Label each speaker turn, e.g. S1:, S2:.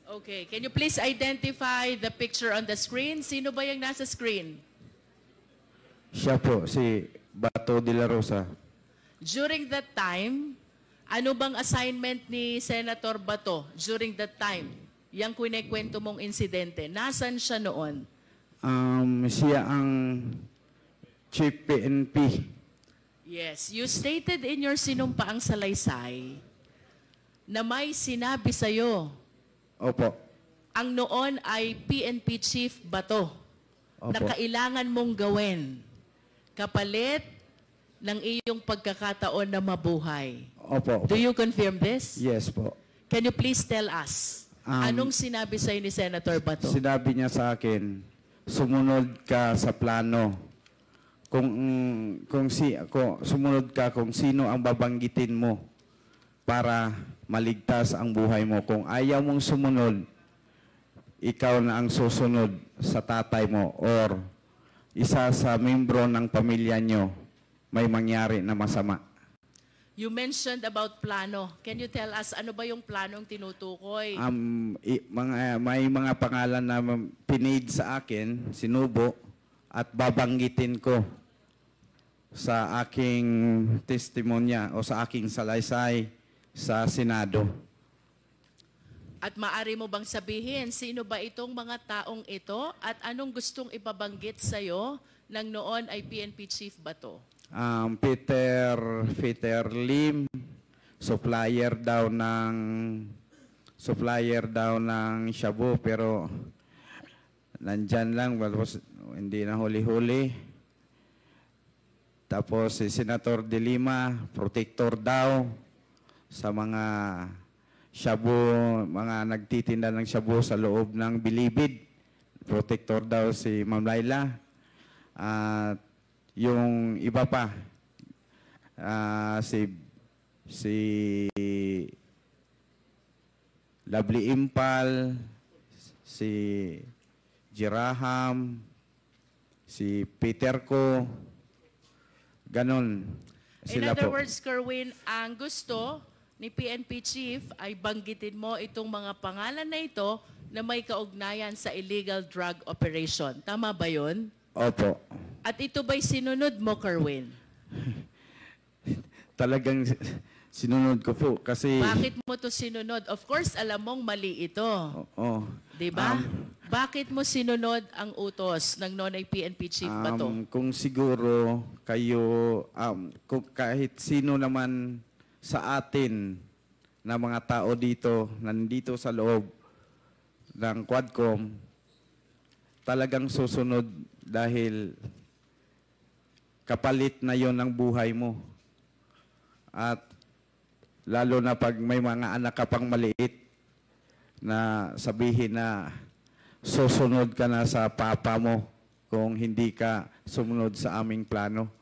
S1: Okay, can you please identify the picture on the screen? Sino ba yung nasa screen?
S2: Siya po, si Bato de la Rosa.
S1: During that time, ano bang assignment ni Senator Bato during that time? Yang kwento mong insidente. Nasaan siya noon?
S2: Siya ang Chief PNP.
S1: Yes, you stated in your sinumpaang salaysay na may sinabi sa'yo.
S2: Opo.
S1: Ang noon ay PNP Chief Bato.
S2: Opo.
S1: Na kailangan mong gawin kapalit ng iyong pagkakataon na mabuhay.
S2: Opo.
S1: Do you confirm this?
S2: Yes po.
S1: Can you please tell us, anong sinabi sa'yo ni Senator Bato?
S2: Sinabi niya sa akin, sumunod ka sa plano. Sumunod ka kung sino ang babanggitin mo para maligtas ang buhay mo. Kung ayaw mong sumunod, ikaw na ang susunod sa tatay mo or isa sa membro ng pamilya nyo may mangyari na masama.
S1: You mentioned about plano. Can you tell us, ano ba yung planong tinutukoy?
S2: May mga pangalan na pinid sa akin, sinubo, at babanggitin ko sa aking testimonya o sa aking salaysay sa Senado.
S1: At maaari mo bang sabihin, sino ba itong mga taong ito at anong gustong ipabanggit sa'yo nang noon ay PNP Chief Bato?
S2: Peter Lim, supplier daw ng shabu, pero nandyan lang, hindi na huli-huli. Tapos si Senator De Lima, protector daw sa mga shabu, mga nagtitinda ng shabu sa loob ng Bilibid. Protector daw si Ma'am Laila. At yung iba pa, si Lovely Impal, si Jiraham, si Peter Ko, ganon.
S1: In other words, Kerwin, ang gusto ni PNP Chief ay banggitin mo itong mga pangalan na ito na may kaugnayan sa illegal drug operation. Tama ba yun?
S2: Opo.
S1: At ito ba'y sinunod mo, Kerwin?
S2: Talagang sinunod ko po kasi...
S1: Bakit mo to sinunod? Of course, alam mong mali ito.
S2: Oo.
S1: Diba? Bakit mo sinunod ang utos ng noon ay PNP Chief Bato?
S2: Kung siguro kayo, kung kahit sino naman sa atin na mga tao dito, nandito sa loob ng Quadcom, talagang susunod dahil kapalit na yon ng buhay mo. At lalo na pag may mga anak ka pang maliit na sabihin na susunod ka na sa papa mo kung hindi ka sumunod sa aming plano.